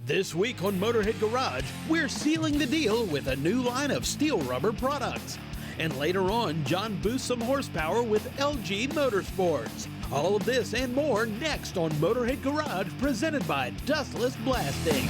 This week on Motorhead Garage, we're sealing the deal with a new line of Steele Rubber products. And later on, John boosts some horsepower with LG Motorsports. All of this and more next on Motorhead Garage, presented by Dustless Blasting.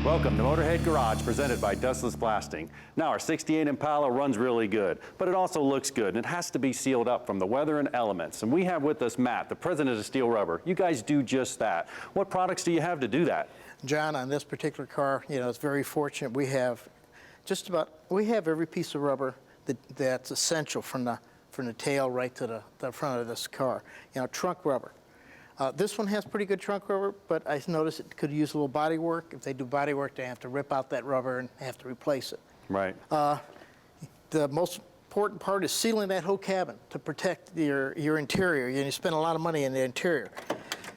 Welcome to Motorhead Garage, presented by Dustless Blasting. Now, our 68 Impala runs really good, but it also looks good, and it has to be sealed up from the weather and elements. And we have with us Matt, the president of Steele Rubber. You guys do just that. What products do you have to do that? John, on this particular car, it's very fortunate. We have every piece of rubber that's essential from the tail right to the front of this car. Trunk rubber. This one has pretty good trunk rubber, but I noticed it could use a little body work. If they do body work, they have to rip out that rubber and have to replace it. Right. The most important part is sealing that whole cabin to protect your interior. You spend a lot of money in the interior.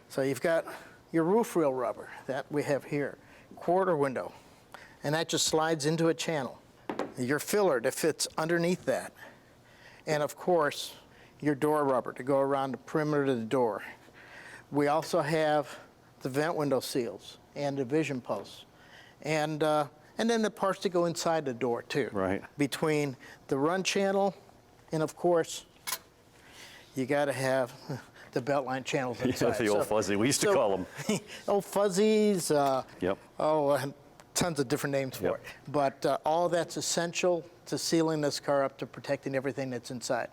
So you've got your roof rail rubber that we have here, quarter window, and that just slides into a channel. Your filler that fits underneath that. And of course, your door rubber to go around the perimeter of the door. We also have the vent window seals and the vision posts. And then the parts that go inside the door too. Right. Between the run channel and of course, you gotta have the beltline channels inside. Yeah, the old fuzzy, we used to call them. Old fuzzies, Yep. Tons of different names for it. But all that's essential to sealing this car up, to protecting everything that's inside.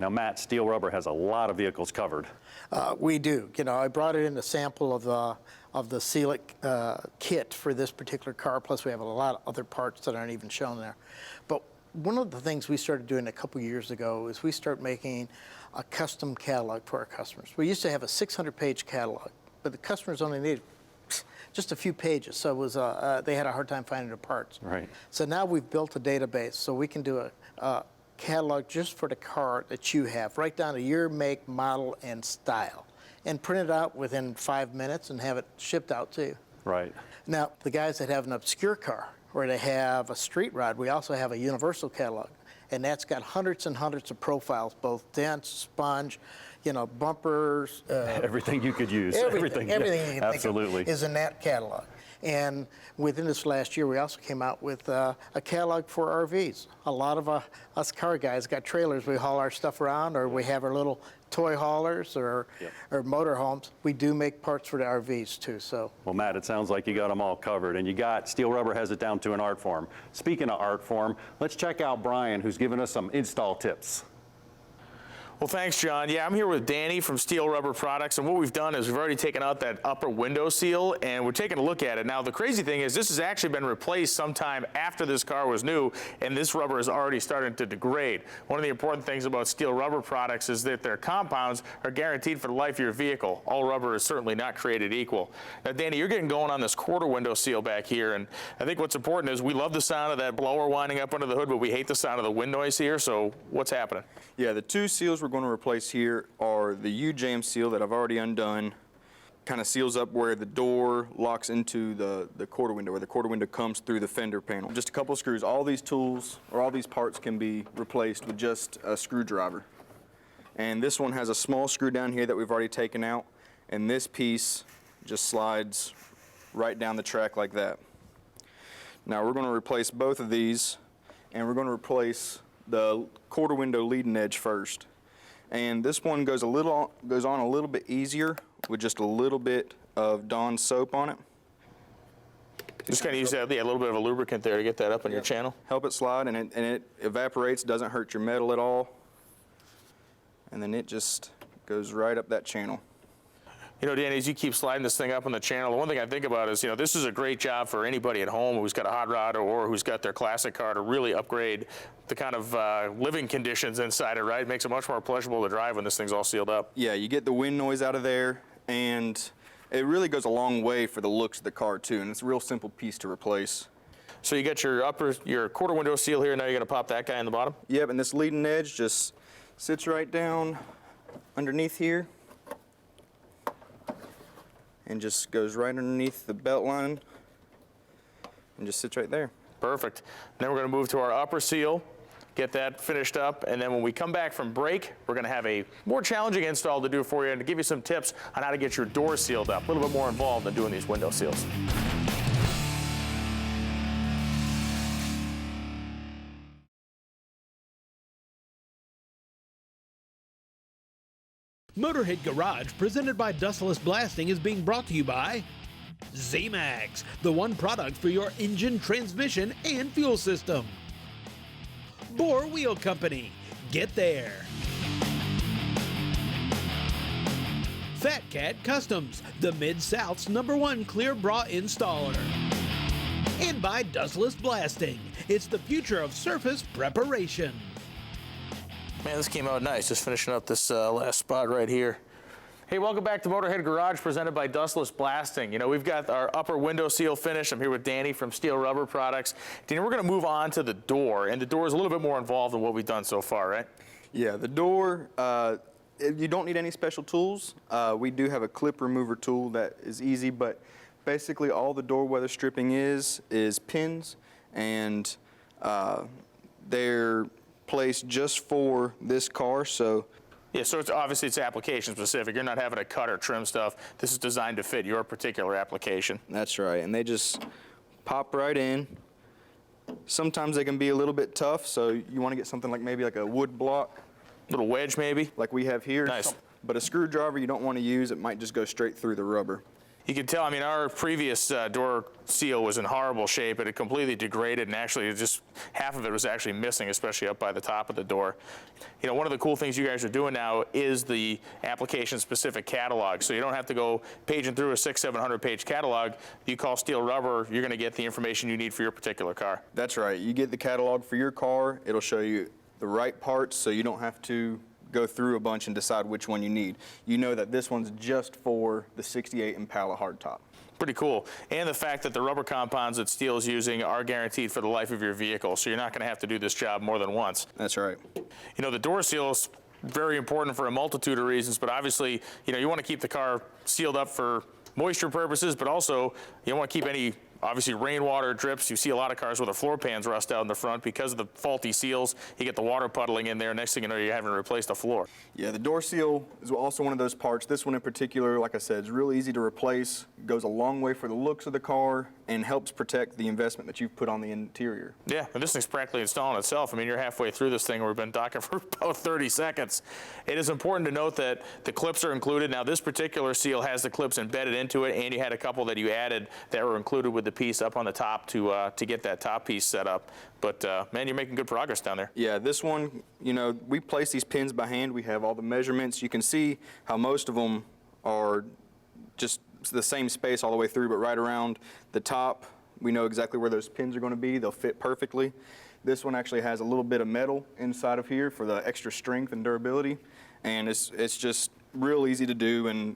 Now, Matt, Steele Rubber has a lot of vehicles covered. We do. I brought it in a sample of the Seal It kit for this particular car. Plus, we have a lot of other parts that aren't even shown there. But one of the things we started doing a couple years ago is we started making a custom catalog for our customers. We used to have a 600-page catalog, but the customers only needed just a few pages, so it was they had a hard time finding the parts. Right. So now we've built a database, so we can do a catalog just for the car that you have, right down to your make, model, and style, and print it out within 5 minutes and have it shipped out to you. Right. Now, the guys that have an obscure car or they have a street rod, we also have a universal catalog, and that's got hundreds and hundreds of profiles, both dents, sponge, bumpers. Everything you could use. Everything you can Absolutely. think of is in that catalog. And within this last year, we also came out with a catalog for RVs. A lot of us car guys got trailers. We haul our stuff around, or we have our little toy haulers or motor homes. We do make parts for the RVs too. So. Well, Matt, it sounds like you got them all covered, and Steele Rubber has it down to an art form. Speaking of art form, let's check out Brian, who's given us some install tips. Well, thanks, John. Yeah, I'm here with Danny from Steele Rubber Products, and what we've done is we've already taken out that upper window seal, and we're taking a look at it. Now, the crazy thing is this has actually been replaced sometime after this car was new, and this rubber is already starting to degrade. One of the important things about Steele Rubber Products is that their compounds are guaranteed for the life of your vehicle. All rubber is certainly not created equal. Now, Danny, you're getting going on this quarter window seal back here, and I think what's important is we love the sound of that blower winding up under the hood, but we hate the sound of the wind noise here, so what's happening? Yeah, the two seals we're going to replace here are the U-jam seal that I've already undone. Kind of seals up where the door locks into the quarter window, where the quarter window comes through the fender panel. Just a couple of screws. All these tools, or all these parts, can be replaced with just a screwdriver. And this one has a small screw down here that we've already taken out, and this piece just slides right down the track like that. Now we're going to replace both of these, and we're going to replace the quarter window leading edge first. And this one goes on a little bit easier with just a little bit of Dawn soap on it. Just kind of use that, a little bit of a lubricant there to get that up on your channel. Help it slide, and it evaporates, doesn't hurt your metal at all. And then it just goes right up that channel. Danny, as you keep sliding this thing up on the channel, the one thing I think about is, this is a great job for anybody at home who's got a hot rod or who's got their classic car to really upgrade the kind of living conditions inside it, right? It makes it much more pleasurable to drive when this thing's all sealed up. Yeah, you get the wind noise out of there, and it really goes a long way for the looks of the car too, and it's a real simple piece to replace. So you got your quarter window seal here, now you're gonna pop that guy in the bottom? Yep, and this leading edge just sits right down underneath here. And just goes right underneath the belt line and just sits right there. Perfect. Then we're going to move to our upper seal, get that finished up, and then when we come back from break, we're going to have a more challenging install to do for you and to give you some tips on how to get your door sealed up. A little bit more involved than doing these window seals. Motorhead Garage, presented by Dustless Blasting, is being brought to you by Z-Max, the one product for your engine, transmission, and fuel system. Bohr Wheel Company, get there. Fat Cat Customs, the Mid-South's #1 clear bra installer. And by Dustless Blasting, it's the future of surface preparation. Man, this came out nice, just finishing up this last spot right here. Hey, welcome back to Motorhead Garage, presented by Dustless Blasting. You know, we've got our upper window seal finished. I'm here with Danny from Steele Rubber Products. Danny, we're going to move on to the door, and the door is a little bit more involved than what we've done so far, right? Yeah, the door, you don't need any special tools. We do have a clip remover tool that is easy, but basically all the door weather stripping is pins, and they're placed just for this car. So yeah, so it's obviously it's application specific. You're not having to cut or trim stuff. This is designed to fit your particular application. that's right, and they just pop right in. Sometimes they can be a little bit tough, so you want to get something like maybe like a wood block, Little wedge maybe. like we have here. Nice. But a screwdriver you don't want to use, it might just go straight through the rubber. You can tell, I mean, our previous door seal was in horrible shape. It had completely degraded, and actually just half of it was actually missing, especially up by the top of the door. You know, one of the cool things you guys are doing now is the application-specific catalog. So you don't have to go paging through a 600-700 page catalog. You call Steele Rubber, you're going to get the information you need for your particular car. That's right. You get the catalog for your car. It'll show you the right parts, so you don't have to go through a bunch and decide which one you need. You know that this one's just for the 68 Impala hardtop. Pretty cool. And the fact that the rubber compounds that Steele is using are guaranteed for the life of your vehicle, so you're not going to have to do this job more than once. That's right. You know, the door seal is very important for a multitude of reasons, but obviously, you know, you want to keep the car sealed up for moisture purposes, but also you don't want to keep any, obviously, rainwater drips. You see a lot of cars where the floor pans rust out in the front because of the faulty seals. You get the water puddling in there. Next thing you know, you're having to replace the floor. Yeah, the door seal is also one of those parts. This one in particular, like I said, is real easy to replace, goes a long way for the looks of the car, and helps protect the investment that you've put on the interior. Yeah, and this thing's practically installing itself. I mean, you're halfway through this thing, and we've been talking for about 30 seconds. It is important to note that the clips are included. Now, this particular seal has the clips embedded into it, and you had a couple that you added that were included with the piece up on the top to get that top piece set up. But, man, you're making good progress down there. Yeah, this one, you know, we place these pins by hand. We have all the measurements. You can see how most of them are just the same space all the way through, but right around the top, we know exactly where those pins are going to be. They'll fit perfectly. This one actually has a little bit of metal inside of here for the extra strength and durability, and it's just real easy to do, and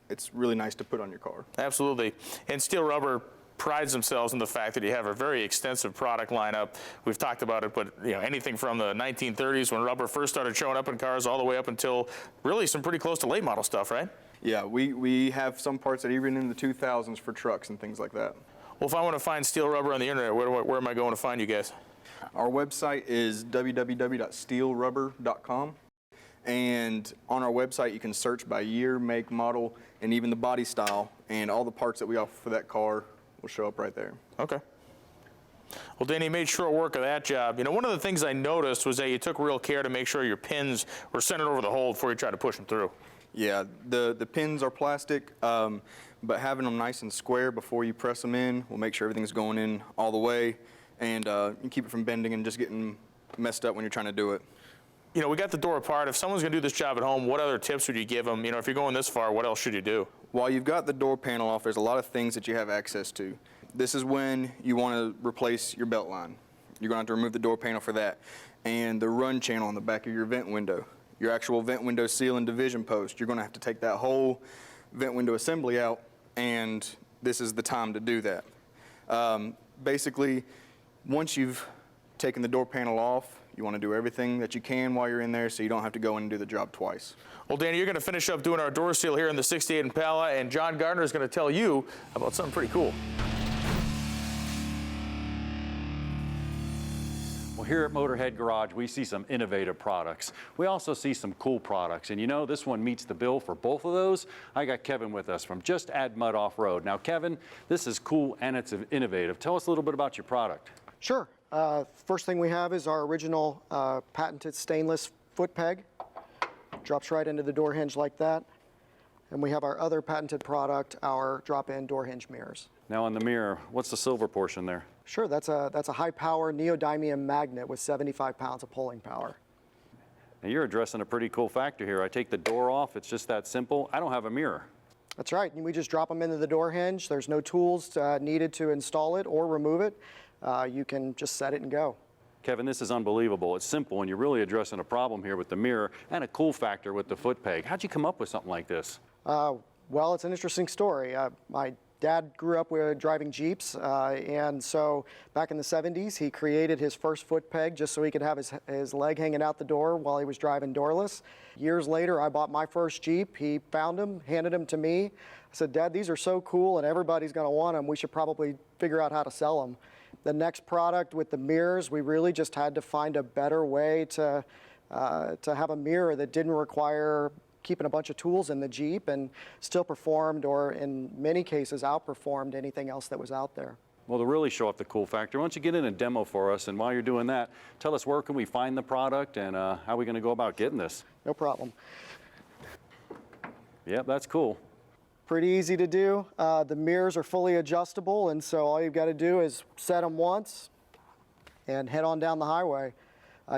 it's really nice to put on your car. Absolutely. And Steele Rubber prides themselves in the fact that you have a very extensive product lineup. We've talked about it, but you know, anything from the 1930s when rubber first started showing up in cars all the way up until really some pretty close to late model stuff, right? Yeah, we have some parts that are even in the 2000s for trucks and things like that. Well, if I want to find Steele Rubber on the internet, where am I going to find you guys? Our website is www.steelerubber.com, and on our website you can search by year, make, model, and even the body style, and all the parts that we offer for that car will show up right there. Okay. Well, Danny made short work of that job. You know, one of the things I noticed was that you took real care to make sure your pins were centered over the hole before you tried to push them through. Yeah, the pins are plastic, but having them nice and square before you press them in will make sure everything's going in all the way, and you keep it from bending and just getting messed up when you're trying to do it. You know, we got the door apart. If someone's going to do this job at home, what other tips would you give them? You know, if you're going this far, what else should you do? While you've got the door panel off, there's a lot of things that you have access to. This is when you want to replace your belt line. You're going to have to remove the door panel for that. And the run channel on the back of your vent window. Your actual vent window seal and division post. You're going to have to take that whole vent window assembly out, and this is the time to do that. Basically, once you've taken the door panel off, you want to do everything that you can while you're in there so you don't have to go in and do the job twice. Well, Danny, you're going to finish up doing our door seal here in the 68 Impala, and John Gardner is going to tell you about something pretty cool. Well, here at Motorhead Garage, we see some innovative products. We also see some cool products, and you know, this one meets the bill for both of those. I got Kevin with us from Just Add Mud Off-Road. Now, Kevin, this is cool and it's innovative. Tell us a little bit about your product. Sure. First thing we have is our original patented stainless foot peg. Drops right into the door hinge like that. And we have our other patented product, our drop-in door hinge mirrors. Now on the mirror, what's the silver portion there? Sure, that's a high-power neodymium magnet with 75 pounds of pulling power. Now you're addressing a pretty cool factor here. I take the door off, it's just that simple. I don't have a mirror. That's right. We just drop them into the door hinge. There's no tools needed to install it or remove it. You can just set it and go. Kevin, this is unbelievable. It's simple, and you're really addressing a problem here with the mirror and a cool factor with the foot peg. How'd you come up with something like this? Well, it's an interesting story. My dad grew up with driving Jeeps, and so back in the 70s, he created his first foot peg just so he could have his leg hanging out the door while he was driving doorless. Years later, I bought my first Jeep. He found them, handed them to me. I said, Dad, these are so cool and everybody's going to want them. We should probably figure out how to sell them. The next product with the mirrors, we really just had to find a better way to have a mirror that didn't require keeping a bunch of tools in the Jeep and still performed, or in many cases outperformed, anything else that was out there. Well, to really show off the cool factor, why don't you get in a demo for us, and while you're doing that, tell us where can we find the product and how are we going to go about getting this? No problem. Yep, that's cool. Pretty easy to do. The mirrors are fully adjustable, and so all you've got to do is set them once and head on down the highway.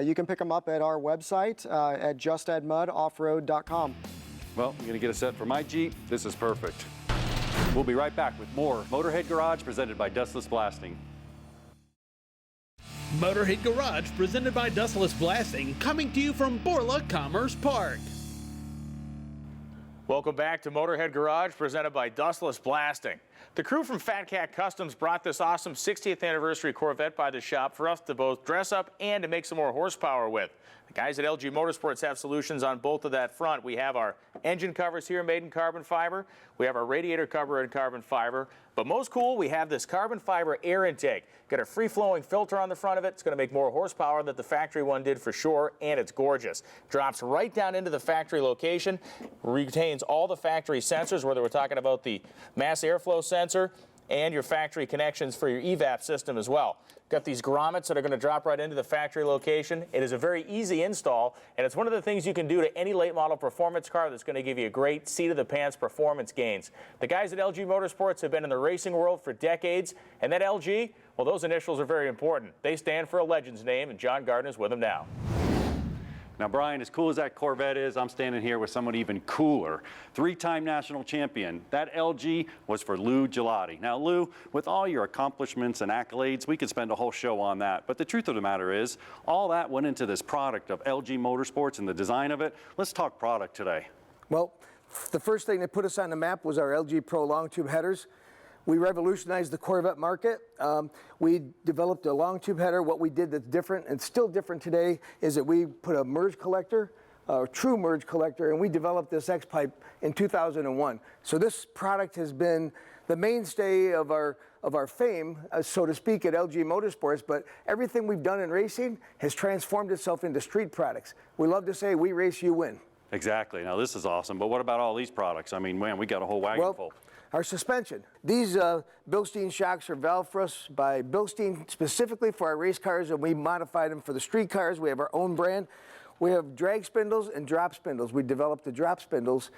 You can pick them up at our website at justaddmudoffroad.com. Well, you're going to get a set for my Jeep. This is perfect. We'll be right back with more Motorhead Garage presented by Dustless Blasting. Motorhead Garage presented by Dustless Blasting, coming to you from Borla Commerce Park. Welcome back to Motorhead Garage, presented by Dustless Blasting. The crew from Fat Cat Customs brought this awesome 60th anniversary Corvette by the shop for us to both dress up and to make some more horsepower with. The guys at LG Motorsports have solutions on both of that front. We have our engine covers here made in carbon fiber. We have our radiator cover in carbon fiber. But most cool, we have this carbon fiber air intake. Got a free-flowing filter on the front of it. It's going to make more horsepower than the factory one did for sure, and it's gorgeous. Drops right down into the factory location, retains all the factory sensors, whether we're talking about the mass airflow sensor and your factory connections for your evap system as well. Got these grommets that are going to drop right into the factory location. It is a very easy install, and it's one of the things you can do to any late model performance car that's going to give you a great seat-of-the-pants performance gains. The guys at LG Motorsports have been in the racing world for decades, and that LG, well, those initials are very important. They stand for a legend's name, and John Gardner's with them now. Now, Brian, as cool as that Corvette is, I'm standing here with someone even cooler. Three-time national champion. That LG was for Lou Gelati. Now, Lou, with all your accomplishments and accolades, we could spend a whole show on that. But the truth of the matter is, all that went into this product of LG Motorsports and the design of it. Let's talk product today. Well, the first thing that put us on the map was our LG Pro long tube headers. We revolutionized the Corvette market. We developed a long tube header. What we did that's different and still different today is that we put a merge collector, a true merge collector, and we developed this X-pipe in 2001. So this product has been the mainstay of our fame, so to speak, at LG Motorsports, but everything we've done in racing has transformed itself into street products. We love to say, we race, you win. Exactly. Now, this is awesome, but what about all these products? I mean, man, we got a whole wagon full. Our suspension. These Bilstein shocks are valve for us by Bilstein specifically for our race cars, and we modified them for the street cars. We have our own brand. We have drag spindles and drop spindles. We developed the drop spindles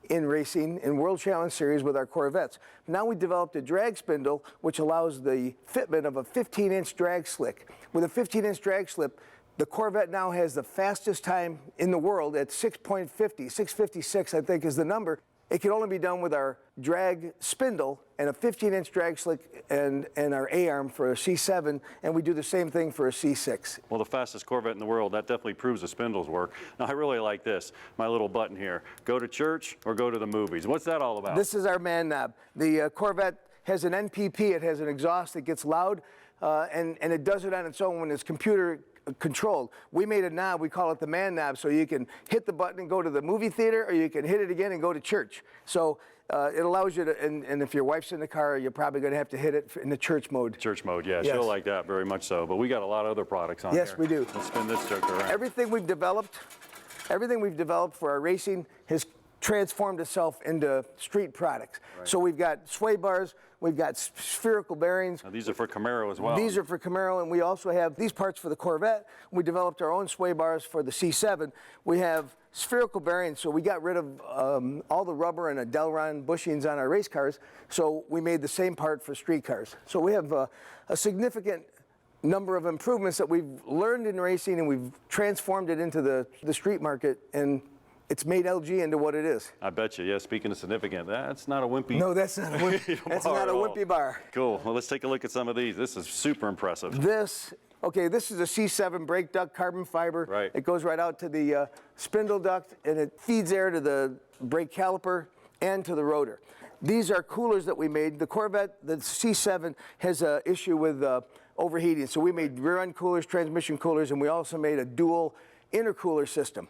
in racing in World Challenge Series with our Corvettes. Now we developed a drag spindle, which allows the fitment of a 15-inch drag slick. With a 15-inch drag slip, the Corvette now has the fastest time in the world at 6.50, 6:56 I think is the number. It can only be done with our drag spindle and a 15-inch drag slick and our A-arm for a C7, and we do the same thing for a C6. Well, the fastest Corvette in the world, that definitely proves the spindles work. Now, I really like this, my little button here. Go to church or go to the movies. What's that all about? This is our man knob. The Corvette has an NPP. It has an exhaust that gets loud, and it does it on its own when it's computer controlled. We made a knob, we call it the man knob, so you can hit the button and go to the movie theater, or you can hit it again and go to church. So It allows you to, and if your wife's in the car, you're probably going to have to hit it in the church mode. Church mode, yeah, Yes. she'll like that very much so. But we got a lot of other products on Yes, here. we do. Let's spin this joker around. Everything we've developed for our racing has transformed itself into street products. Right. So we've got sway bars, we've got spherical bearings. Now, these are for Camaro as well. These are for Camaro, and we also have these parts for the Corvette. We developed our own sway bars for the C7. We have spherical bearings, so we got rid of all the rubber and Delron bushings on our race cars, so we made the same part for street cars. So we have a significant number of improvements that we've learned in racing, and we've transformed it into the street market, and it's made LG into what it is. I bet you, yeah, speaking of significant, that's not a wimpy. No, that's not a wimpy, that's not a wimpy bar. Cool, well, let's take a look at some of these. This is super impressive. This is a C7 brake duct, carbon fiber. Right. It goes right out to the spindle duct, and it feeds air to the brake caliper and to the rotor. These are coolers that we made. The Corvette, the C7, has an issue with overheating, so we made rear-end coolers, transmission coolers, and we also made a dual intercooler system.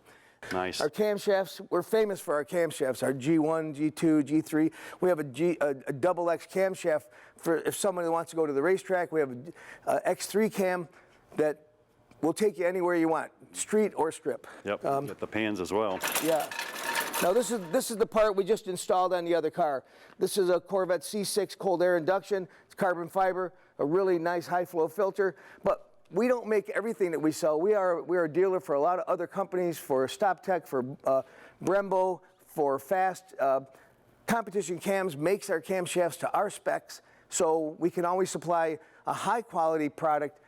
Nice. Our camshafts, we're famous for our camshafts, our G1, G2, G3. We have a double X camshaft for if somebody wants to go to the racetrack. We have a X3 cam that will take you anywhere you want, street or strip. Yep, got the pans as well. Yeah. Now this is the part we just installed on the other car. This is a Corvette C6 cold air induction. It's carbon fiber, a really nice high flow filter, but we don't make everything that we sell. We are a dealer for a lot of other companies, for StopTech, for Brembo, for Fast. Competition Cams makes our camshafts to our specs, so we can always supply a high quality product,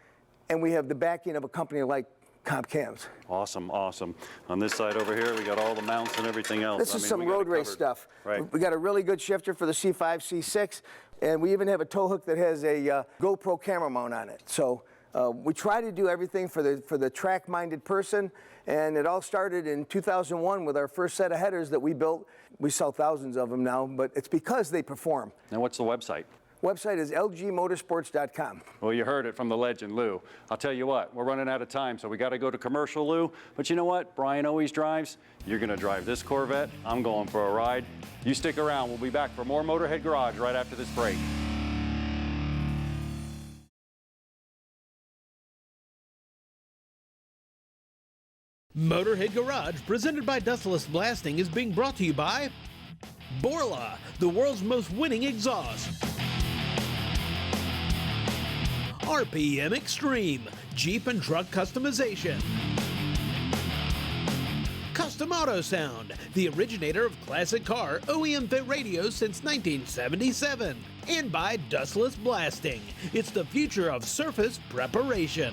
and we have the backing of a company like Comp Cams. Awesome, awesome. On this side over here, we got all the mounts and everything else. This is some we got road it race covered. stuff. Right. We got a really good shifter for the C5, C6, and we even have a tow hook that has a GoPro camera mount on it. So we try to do everything for the track-minded person, and it all started in 2001 with our first set of headers that we built. We sell thousands of them now, but it's because they perform. Now, what's the website? Website is lgmotorsports.com. Well, you heard it from the legend, Lou. I'll tell you what, we're running out of time, so we got to go to commercial, Lou. But you know what? Brian always drives. You're going to drive this Corvette. I'm going for a ride. You stick around. We'll be back for more Motorhead Garage right after this break. Motorhead Garage, presented by Dustless Blasting, is being brought to you by Borla, the world's most winning exhaust. RPM Extreme, Jeep and truck customization. Custom Auto Sound, the originator of classic car OEM fit radios since 1977. And by Dustless Blasting, it's the future of surface preparation.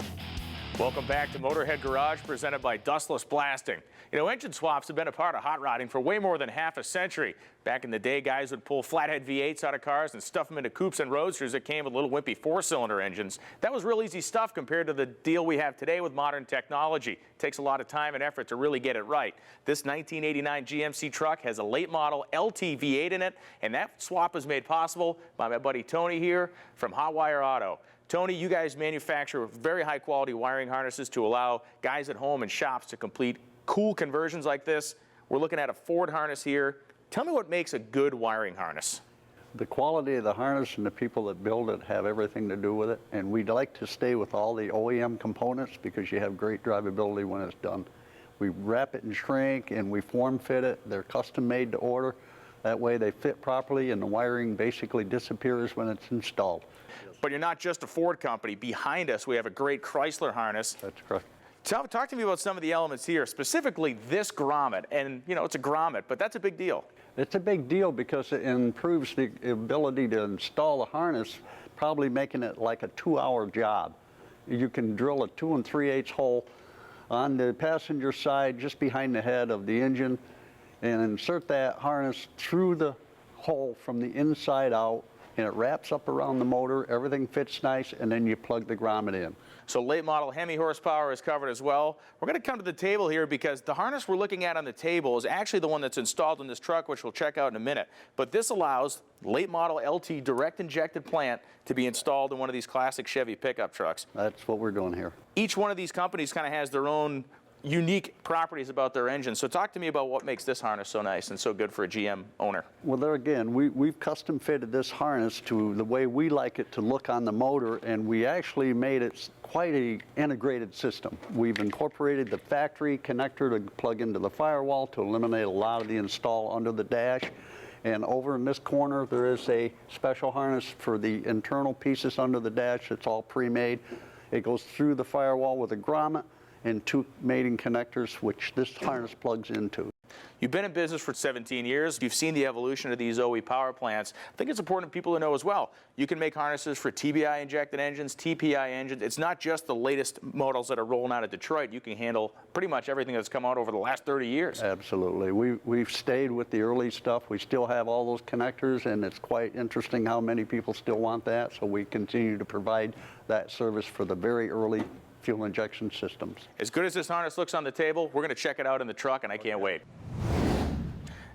Welcome back to Motorhead Garage, presented by Dustless Blasting. You know, engine swaps have been a part of hot rodding for way more than half a century. Back in the day, guys would pull flathead V8s out of cars and stuff them into coupes and roadsters that came with little wimpy four-cylinder engines. That was real easy stuff compared to the deal we have today with modern technology. It takes a lot of time and effort to really get it right. This 1989 GMC truck has a late model LT V8 in it, and that swap is made possible by my buddy Tony here from Hotwire Auto. Tony, you guys manufacture very high quality wiring harnesses to allow guys at home and shops to complete cool conversions like this. We're looking at a Ford harness here. Tell me what makes a good wiring harness. The quality of the harness and the people that build it have everything to do with it. And we'd like to stay with all the OEM components because you have great drivability when it's done. We wrap it and shrink and we form fit it. They're custom made to order. That way they fit properly and the wiring basically disappears when it's installed. But you're not just a Ford company. Behind us, we have a great Chrysler harness. That's correct. Talk to me about some of the elements here, specifically this grommet. And, you know, it's a grommet, but that's a big deal. It's a big deal because it improves the ability to install the harness, probably making it like a 2-hour job. You can drill a 2 3/8 hole on the passenger side just behind the head of the engine and insert that harness through the hole from the inside out, and it wraps up around the motor, everything fits nice, and then you plug the grommet in. So late model Hemi horsepower is covered as well. We're going to come to the table here because the harness we're looking at on the table is actually the one that's installed in this truck, which we'll check out in a minute. But this allows late model LT direct injected plant to be installed in one of these classic Chevy pickup trucks. That's what we're doing here. Each one of these companies kind of has their own unique properties about their engine. So talk to me about what makes this harness so nice and so good for a GM owner. Well, there again, we've custom fitted this harness to the way we like it to look on the motor, and we actually made it quite an integrated system. We've incorporated the factory connector to plug into the firewall to eliminate a lot of the install under the dash. And over in this corner, there is a special harness for the internal pieces under the dash. It's all pre-made. It goes through the firewall with a grommet and 2 mating connectors, which this harness plugs into. You've been in business for 17 years. You've seen the evolution of these OE power plants. I think it's important for people to know as well. You can make harnesses for TBI injected engines, TPI engines. It's not just the latest models that are rolling out of Detroit. You can handle pretty much everything that's come out over the last 30 years. Absolutely. We've stayed with the early stuff. We still have all those connectors, and it's quite interesting how many people still want that. So we continue to provide that service for the very early fuel injection systems. As good as this harness looks on the table, we're going to check it out in the truck, and I can't wait.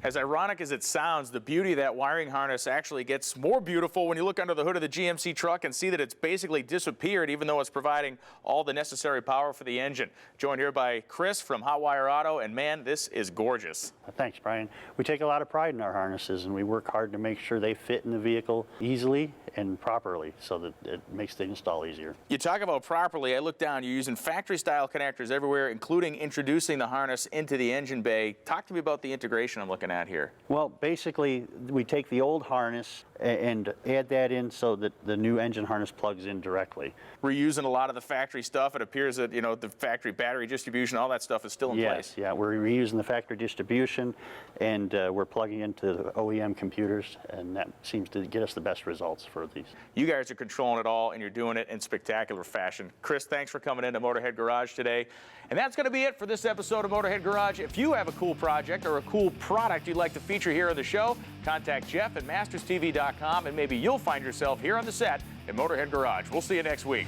As ironic as it sounds, the beauty of that wiring harness actually gets more beautiful when you look under the hood of the GMC truck and see that it's basically disappeared, even though it's providing all the necessary power for the engine. Joined here by Chris from Hotwire Auto, and man, this is gorgeous. Thanks, Brian. We take a lot of pride in our harnesses, and we work hard to make sure they fit in the vehicle easily and properly so that it makes the install easier. You talk about properly. I look down, you're using factory-style connectors everywhere, including introducing the harness into the engine bay. Talk to me about the integration I'm looking at here. Well, basically, we take the old harness and add that in so that the new engine harness plugs in directly. We're using a lot of the factory stuff. It appears that, you know, the factory battery distribution, all that stuff is still in place. Yeah, we're reusing the factory distribution, and we're plugging into the OEM computers, and that seems to get us the best results for these. You guys are controlling it all, and you're doing it in spectacular fashion. Chris, thanks for coming into Motorhead Garage today. And that's going to be it for this episode of Motorhead Garage. If you have a cool project or a cool product you'd like to feature here on the show, contact Jeff at masterstv.com, and maybe you'll find yourself here on the set at Motorhead Garage. We'll see you next week.